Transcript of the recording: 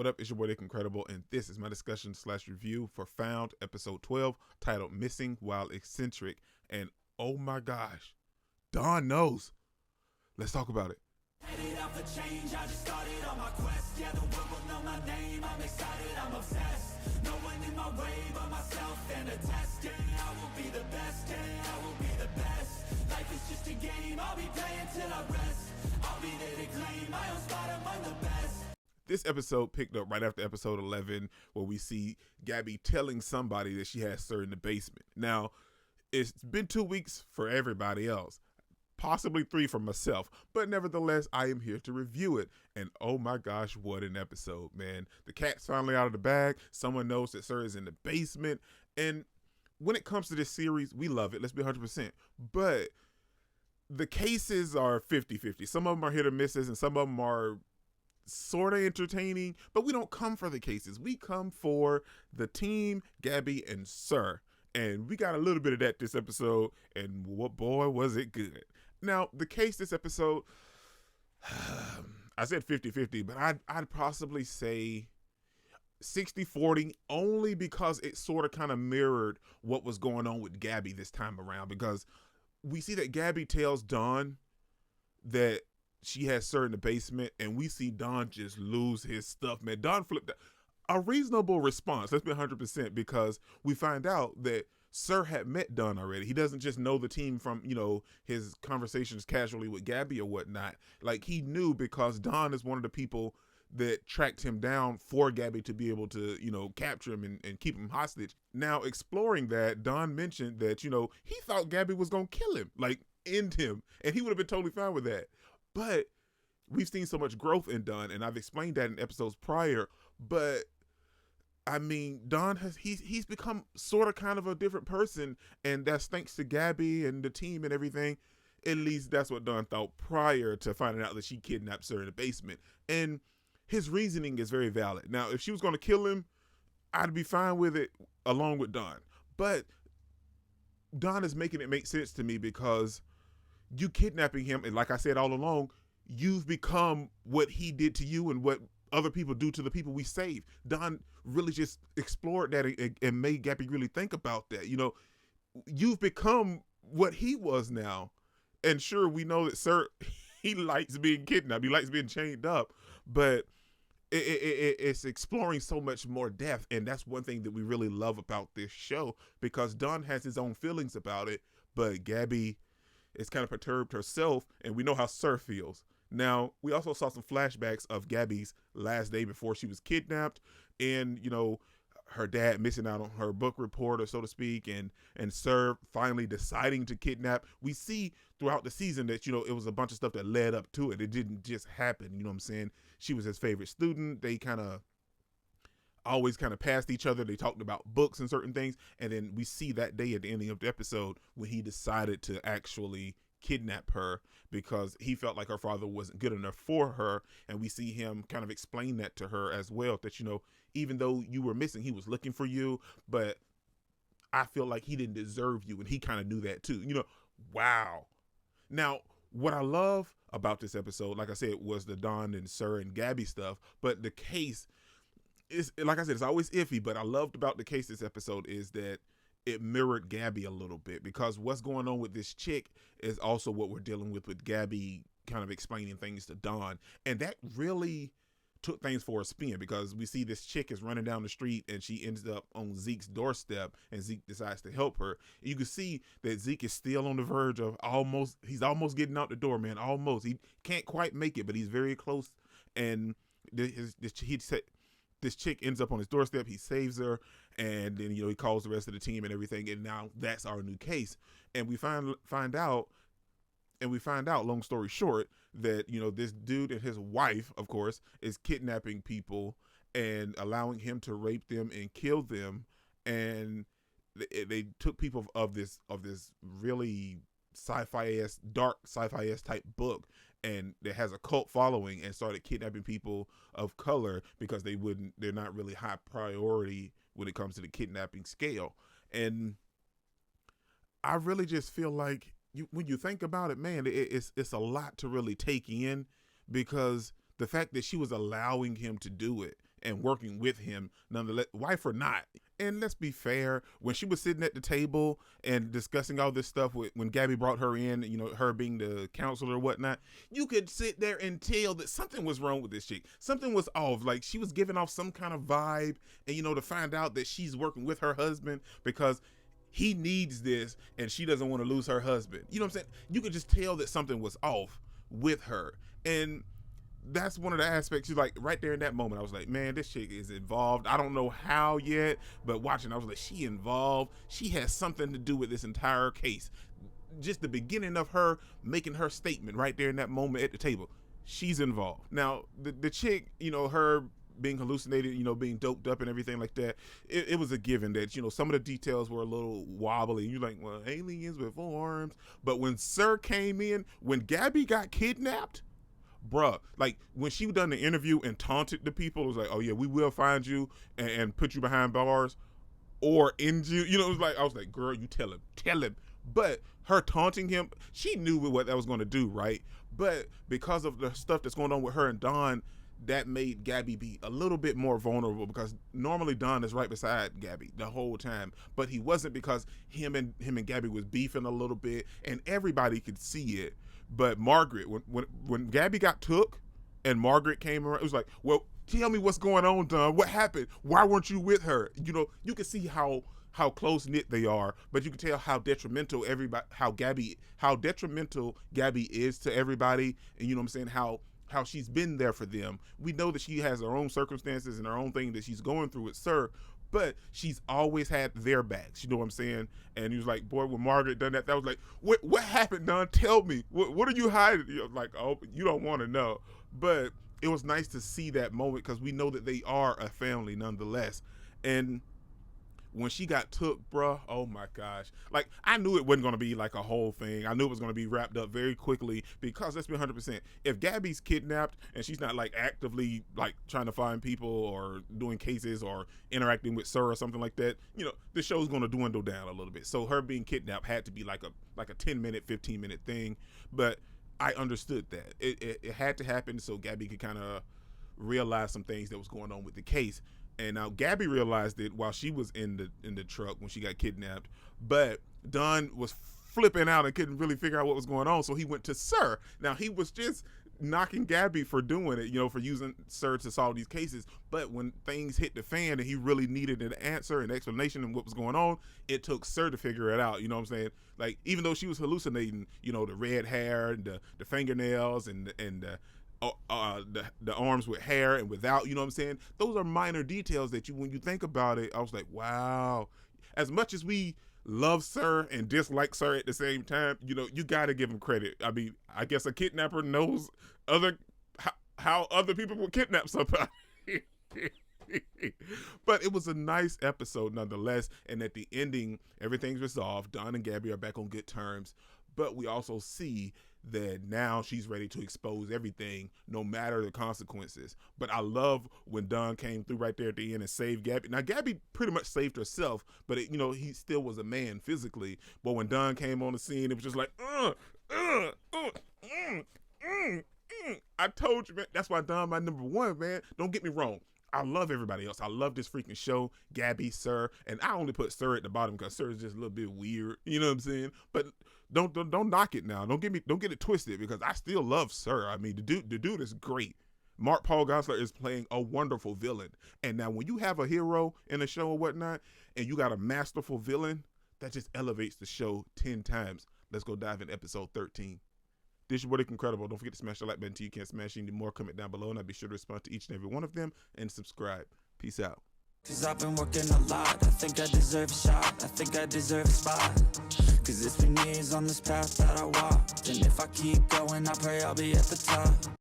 What up? It's your boy Nick Incredible, and this is my discussion / review for Found, episode 12, titled Missing While Eccentric. And oh my gosh, Dawn knows. Let's talk about it. Headed out for change, I just started on my quest. Yeah, the world will know my name, I'm excited, I'm obsessed. No one in my way but myself and a test. Yeah, I will be the best, yeah, I will be the best. Life is just a game, I'll be playing till I rest. I'll be there to claim my own spot among the best. This episode picked up right after episode 11, where we see Gabby telling somebody that she has Sir in the basement. Now, it's been 2 weeks for everybody else, possibly 3 for myself, but nevertheless, I am here to review it. And oh my gosh, what an episode, man. The cat's finally out of the bag. Someone knows that Sir is in the basement. And when it comes to this series, we love it. Let's be 100%. But the cases are 50-50. Some of them are hit or misses, and some of them are sort of entertaining, but we don't come for the cases. We come for the team, Gabby and Sir. And we got a little bit of that this episode, and what boy was it good. Now, the case this episode, I said 50-50, but I'd possibly say 60-40, only because it sort of kind of mirrored what was going on with Gabby this time around, because we see that Gabby tells Dawn that she has Sir in the basement, and we see Don just lose his stuff, man. Don flipped a reasonable response. Let's be 100%, because we find out that Sir had met Don already. He doesn't just know the team from, his conversations casually with Gabby or whatnot. Like, he knew, because Don is one of the people that tracked him down for Gabby to be able to, capture him and keep him hostage. Now, exploring that, Don mentioned that, he thought Gabby was going to kill him, like end him, and he would have been totally fine with that. But we've seen so much growth in Don, and I've explained that in episodes prior. But I mean, Don he's become sort of kind of a different person, and that's thanks to Gabby and the team and everything. At least that's what Don thought prior to finding out that she kidnapped Sir in the basement. And his reasoning is very valid. Now, if she was going to kill him, I'd be fine with it along with Don. But Don is making it make sense to me, because you kidnapping him, and like I said all along, you've become what he did to you and what other people do to the people we save. Don really just explored that and made Gabby really think about that. You've become what he was now. And sure, we know that Sir, he likes being kidnapped. He likes being chained up. But it's exploring so much more depth. And that's one thing that we really love about this show, because Don has his own feelings about it, but Gabby is kind of perturbed herself, and we know how Sir feels. Now, we also saw some flashbacks of Gabby's last day before she was kidnapped, and, her dad missing out on her book report, or so to speak, and Sir finally deciding to kidnap. We see throughout the season that, it was a bunch of stuff that led up to it. It didn't just happen, you know what I'm saying? She was his favorite student. They always passed each other. They talked about books and certain things, and then we see that day at the ending of the episode when he decided to actually kidnap her, because he felt like her father wasn't good enough for her. And we see him kind of explain that to her as well, that even though you were missing, he was looking for you, but I feel like he didn't deserve you, and he kind of knew that too. Wow. Now, what I love about this episode, like I said, was the Don and Sir and Gabby stuff, but the case is, like I said, it's always iffy. But I loved about the case this episode is that it mirrored Gabby a little bit, because what's going on with this chick is also what we're dealing with Gabby kind of explaining things to Don. And that really took things for a spin, because we see this chick is running down the street, and she ends up on Zeke's doorstep, and Zeke decides to help her. You can see that Zeke is still on the verge of he's almost getting out the door, man. Almost. He can't quite make it, but he's very close. And this chick ends up on his doorstep. He saves her, and then he calls the rest of the team and everything. And now that's our new case. And we find out, long story short, that this dude and his wife, of course, is kidnapping people and allowing him to rape them and kill them. And they took people of this really dark sci-fi type book, and it has a cult following, and started kidnapping people of color, because they're not really high priority when it comes to the kidnapping scale. And I really just feel like when you think about it, man, it's a lot to really take in, because the fact that she was allowing him to do it and working with him nonetheless, wife or not. And let's be fair, when she was sitting at the table and discussing all this stuff when Gabby brought her in, her being the counselor or whatnot, you could sit there and tell that something was wrong with this chick. Something was off. Like, she was giving off some kind of vibe, and to find out that she's working with her husband because he needs this and she doesn't want to lose her husband. You know what I'm saying? You could just tell that something was off with her. And that's one of the aspects. Like, right there in that moment, I was like, man, this chick is involved. I don't know how yet, but watching, I was like, she involved. She has something to do with this entire case. Just the beginning of her making her statement right there in that moment at the table, she's involved. Now, the chick, her being hallucinated, being doped up and everything like that, it was a given that, some of the details were a little wobbly. You're like, well, aliens with 4 arms. But when Sir came in, when Gabby got kidnapped, bruh, like, when she done the interview and taunted the people, it was like, oh yeah, we will find you and put you behind bars or end you. It was like, I was like, girl, you tell him. But her taunting him, she knew what that was going to do, right? But because of the stuff that's going on with her and Don, that made Gabby be a little bit more vulnerable, because normally Don is right beside Gabby the whole time, but he wasn't, because him and Gabby was beefing a little bit and everybody could see it. But Margaret, when Gabby got took and Margaret came around, it was like, well, tell me what's going on, Don. What happened? Why weren't you with her? You can see how close knit they are, but you can tell how detrimental Gabby is to everybody, and you know what I'm saying, how she's been there for them. We know that she has her own circumstances and her own thing that she's going through with Sir, but she's always had their backs. You know what I'm saying? And he was like, boy, when Margaret done that was like, what happened, Don? Tell me. What are you hiding? Like, oh, you don't want to know. But it was nice to see that moment, because we know that they are a family nonetheless. And when she got took, bruh, oh my gosh. Like, I knew it wasn't going to be like a whole thing. I knew it was going to be wrapped up very quickly, because let's be 100%. If Gabby's kidnapped and she's not like actively like trying to find people or doing cases or interacting with Sir or something like that, the show's going to dwindle down a little bit. So her being kidnapped had to be like a 10-minute, 15-minute thing. But I understood that. It had to happen so Gabby could kind of realize some things that was going on with the case. And now Gabby realized it while she was in the truck when she got kidnapped, but Don was flipping out and couldn't really figure out what was going on, so he went to Sir. Now, he was just knocking Gabby for doing it, for using Sir to solve these cases, but when things hit the fan and he really needed an answer and explanation of what was going on, it took Sir to figure it out. You know what I'm saying? Like, even though she was hallucinating, the red hair and the fingernails and the arms with hair and without, you know what I'm saying? Those are minor details that when you think about it, I was like, wow. As much as we love Sir and dislike Sir at the same time, you got to give him credit. I mean, I guess a kidnapper knows how other people will kidnap somebody. But it was a nice episode nonetheless, and at the ending, everything's resolved. Don and Gabby are back on good terms, but we also see that now she's ready to expose everything, no matter the consequences. But I love when Don came through right there at the end and saved Gabby. Now, Gabby pretty much saved herself, but he still was a man physically. But when Don came on the scene, it was just like, I told you, man. That's why Don my number one, man. Don't get me wrong. I love everybody else. I love this freaking show, Gabby, Sir, and I only put Sir at the bottom because Sir is just a little bit weird. You know what I'm saying? But don't knock it now. Don't get it twisted, because I still love Sir. I mean, the dude is great. Mark Paul Gosselaar is playing a wonderful villain. And now when you have a hero in a show or whatnot, and you got a masterful villain, that just elevates the show 10 times. Let's go dive into episode 13. This is your boy, Incredible. Don't forget to smash the like button until you can't smash any more. Comment down below, and I'll be sure to respond to each and every one of them and subscribe. Peace out. Cause I've been working a lot, I think I deserve a shot, I think I deserve a spot. Cause it's been years on this path that I walked, and if I keep going, I pray I'll be at the top.